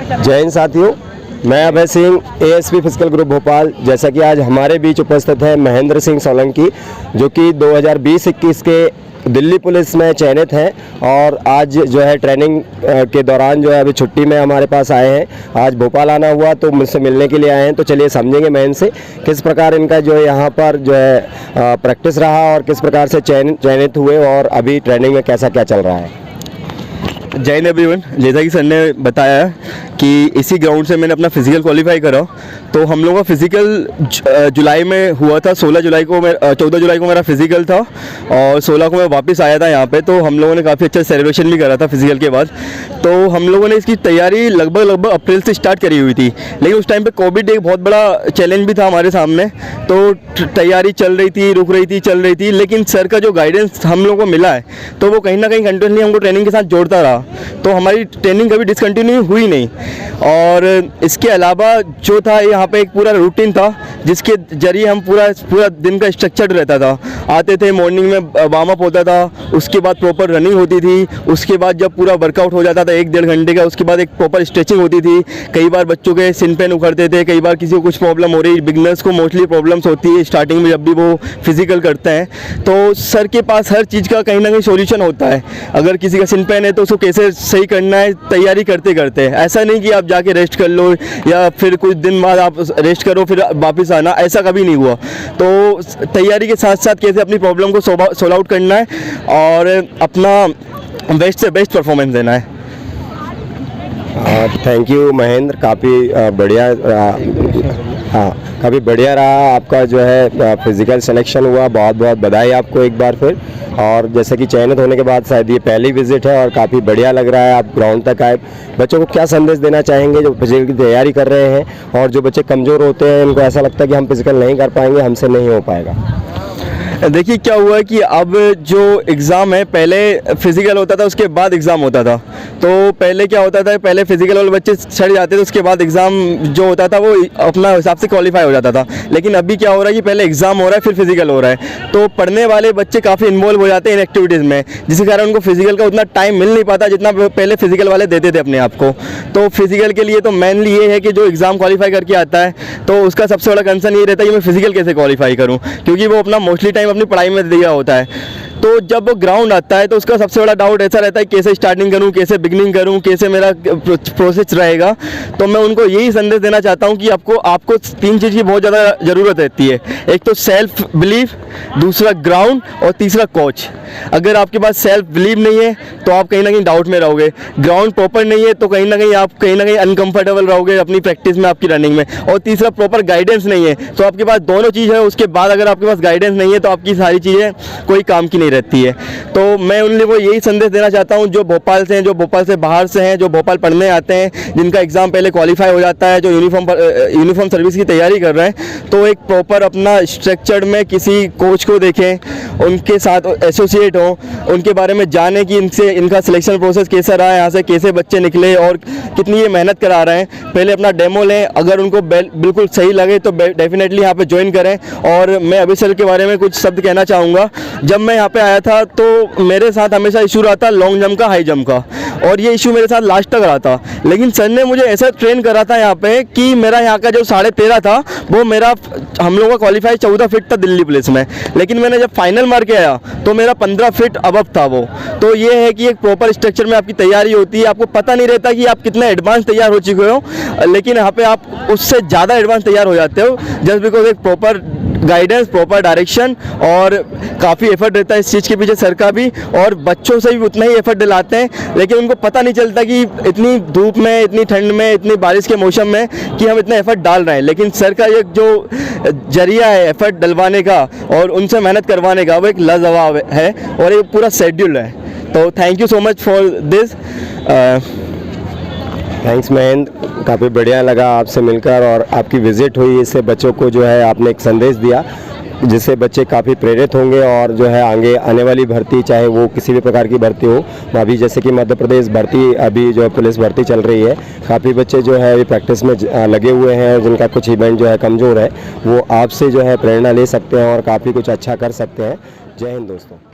जय हिंद साथियों, मैं Abhay Singh, ASP physical group Bhopal. जैसा कि आज हमारे बीच उपस्थित है महेंद्र सिंह सोलंकी, जो कि 2020-21 के दिल्ली पुलिस में चयनित हैं और आज जो है ट्रेनिंग के दौरान जो है अभी छुट्टी में हमारे पास आए हैं। आज भोपाल आना हुआ तो मुझसे मिलने के लिए आए हैं। तो चलिए समझेंगे महेंद्र से किस प्रकार इनका जो है यहाँ पर जो है प्रैक्टिस रहा और किस प्रकार से चयनित हुए और अभी ट्रेनिंग में कैसा क्या चल रहा है। जय हिंद एवरीवन। जैसा कि सर ने बताया कि इसी ग्राउंड से मैंने अपना फिजिकल क्वालिफाई करा, तो हम लोगों का फिजिकल जुलाई में हुआ था। 14 जुलाई को मेरा फिजिकल था और 16 को मैं वापस आया था यहाँ पे। तो हम लोगों ने काफ़ी अच्छा सेलिब्रेशन भी करा था फिजिकल के बाद। तो हम लोगों ने इसकी तैयारी लगभग अप्रैल से स्टार्ट करी हुई थी, लेकिन उस टाइम पे कोविड एक बहुत बड़ा चैलेंज भी था हमारे सामने। तो तैयारी चल रही थी, रुक रही थी, चल रही थी, लेकिन सर का जो गाइडेंस हम लोगों को मिला है तो वो कहीं ना कहीं कंटिन्यूसली हमको ट्रेनिंग के साथ जोड़ता रहा। तो हमारी ट्रेनिंग कभी डिसकंटिन्यू हुई नहीं। और इसके अलावा जो था यहाँ पे एक पूरा रूटीन था जिसके जरिए हम पूरा दिन का स्ट्रक्चर्ड रहता था। आते थे, मॉर्निंग में वार्म अप होता था, उसके बाद प्रॉपर रनिंग होती थी, उसके बाद जब पूरा वर्कआउट हो जाता था 1-1.5 घंटे का, उसके बाद एक प्रॉपर स्ट्रेचिंग होती थी। कई बार बच्चों के सिन पेन उखड़ते थे, कई बार किसी को कुछ प्रॉब्लम हो रही। बिगनर्स को मोस्टली प्रॉब्लम्स होती है स्टार्टिंग में जब भी वो फिजिकल करते हैं। तो सर के पास हर चीज़ का कहीं ना कहीं सोल्यूशन होता है। अगर किसी का सिन पेन है तो उसको कैसे सही करना है, तैयारी करते करते। ऐसा नहीं कि आप जाके रेस्ट कर लो या फिर कुछ दिन बाद आप रेस्ट करो फिर वापस आना, ऐसा कभी नहीं हुआ। तो तैयारी के साथ साथ कैसे अपनी प्रॉब्लम को सॉल्व आउट करना है और अपना बेस्ट से बेस्ट परफॉर्मेंस देना है। थैंक यू महेंद्र, काफ़ी बढ़िया काफ़ी बढ़िया रहा आपका जो है फिजिकल सिलेक्शन हुआ। बहुत बहुत बधाई आपको एक बार फिर। और जैसे कि चयनित होने के बाद शायद ये पहली विजिट है और काफ़ी बढ़िया लग रहा है। आप ग्राउंड तक आए, बच्चों को क्या संदेश देना चाहेंगे जो फिजिकल की तैयारी कर रहे हैं और जो बच्चे कमज़ोर होते हैं, उनको ऐसा लगता है कि हम फिजिकल नहीं कर पाएंगे, हमसे नहीं हो पाएगा। देखिए क्या हुआ कि अब जो एग्ज़ाम है, पहले फिजिकल होता था उसके बाद एग्ज़ाम होता था। तो पहले क्या होता था, पहले फिजिकल वाले बच्चे चढ़ जाते थे, उसके बाद एग्ज़ाम जो होता था वो अपना हिसाब से क्वालिफाई हो जाता था। लेकिन अभी क्या हो रहा है कि पहले एग्ज़ाम हो रहा है फिर फिजिकल हो रहा है। तो पढ़ने वाले बच्चे काफ़ी इन्वॉल्व हो जाते हैं इन एक्टिविटीज़ में, जिसके कारण उनको फिजिकल का उतना टाइम मिल नहीं पाता जितना पहले फिजिकल वाले देते थे अपने आप को। तो फिजिकल के लिए तो मेनली ये है कि जो एग्ज़ाम क्वालिफाई करके आता है तो उसका सबसे बड़ा कंसर्न ये रहता है कि मैं फिजिकल कैसे क्वालिफाई करूँ, क्योंकि वो अपना मोस्टली टाइम अपनी पढ़ाई में दिया होता है। तो जब वो ग्राउंड आता है तो उसका सबसे बड़ा डाउट ऐसा रहता है कैसे स्टार्टिंग करूं, कैसे बिगनिंग करूं, कैसे मेरा प्रोसेस रहेगा। तो मैं उनको यही संदेश देना चाहता हूं कि आपको 3 चीज़ की बहुत ज़्यादा ज़रूरत रहती है। एक तो सेल्फ बिलीफ, दूसरा ग्राउंड और तीसरा कोच। अगर आपके पास सेल्फ बिलीव नहीं है तो आप कहीं ना कहीं डाउट में रहोगे, ग्राउंड प्रॉपर नहीं है तो कहीं ना कहीं अनकंफर्टेबल रहोगे अपनी प्रैक्टिस में, आपकी रनिंग में, और तीसरा प्रॉपर गाइडेंस नहीं है। तो आपके पास दोनों चीज़ है, उसके बाद अगर आपके पास गाइडेंस नहीं है तो आपकी सारी चीज़ें कोई काम की नहीं रहती है। तो मैं उन लोगों को यही संदेश देना चाहता हूं जो भोपाल से हैं, जो भोपाल से बाहर से हैं, जो भोपाल पढ़ने आते हैं, जिनका एग्ज़ाम पहले क्वालिफाई हो जाता है, जो यूनिफॉर्म सर्विस की तैयारी कर रहे हैं, तो एक प्रॉपर अपना स्ट्रक्चर्ड में किसी कोच को देखें, उनके साथ एसोसिएट हों, उनके बारे में जानें कि इनका सिलेक्शन प्रोसेस कैसा रहा है, यहाँ से कैसे बच्चे निकले और कितनी ये मेहनत करा रहे हैं। पहले अपना डेमो लें, अगर उनको बिल्कुल सही लगे तो डेफिनेटली यहाँ पे ज्वाइन करें। और मैं अभी सर के बारे में कुछ शब्द कहना चाहूँगा। जब मैं यहाँ पे आया था तो मेरे साथ हमेशा इशू रहा था लॉन्ग जंप का, हाई जंप का, और ये इशू मेरे साथ लास्ट तक रहा था। लेकिन सर ने मुझे ऐसा ट्रेन करा था यहाँ पे कि मेरा यहाँ का जो 13.5 था वो मेरा, हम लोगों का क्वालिफाई 14 फीट था दिल्ली पुलिस में, लेकिन मैंने जब फाइनल मार के आया तो मेरा 15 फीट अबव था वो। तो ये है कि एक प्रॉपर स्ट्रक्चर में आपकी तैयारी होती है। आपको पता नहीं रहता कि आप कितने एडवांस तैयार हो चुके हो, लेकिन यहाँ पे आप उससे ज़्यादा एडवांस तैयार हो जाते हो जस्ट बिकॉज एक प्रॉपर गाइडेंस, प्रॉपर डायरेक्शन, और काफ़ी एफर्ट रहता है इस चीज़ के पीछे सर का भी, और बच्चों से भी उतना ही एफर्ट दिलाते हैं। लेकिन उनको पता नहीं चलता कि इतनी धूप में, इतनी ठंड में, इतनी बारिश के मौसम में कि हम इतना एफर्ट डाल रहे हैं। लेकिन सर का ये जो जरिया है एफर्ट डलवाने का और उनसे मेहनत करवाने का, वो एक लाजवाब है और एक पूरा शेड्यूल है। तो thank you so much for this. Thanks Mahendra, काफ़ी बढ़िया लगा आपसे मिलकर और आपकी विज़िट हुई, इससे बच्चों को जो है आपने एक संदेश दिया जिससे बच्चे काफ़ी प्रेरित होंगे और जो है आगे आने वाली भर्ती, चाहे वो किसी भी प्रकार की भर्ती हो, अभी जैसे कि मध्य प्रदेश भर्ती, अभी जो पुलिस भर्ती चल रही है, काफ़ी बच्चे जो है अभी प्रैक्टिस में लगे हुए हैं, जिनका कुछ इवेंट जो है कमज़ोर है, वो आपसे जो है प्रेरणा ले सकते हैं और काफ़ी कुछ अच्छा कर सकते हैं। जय हिंद दोस्तों।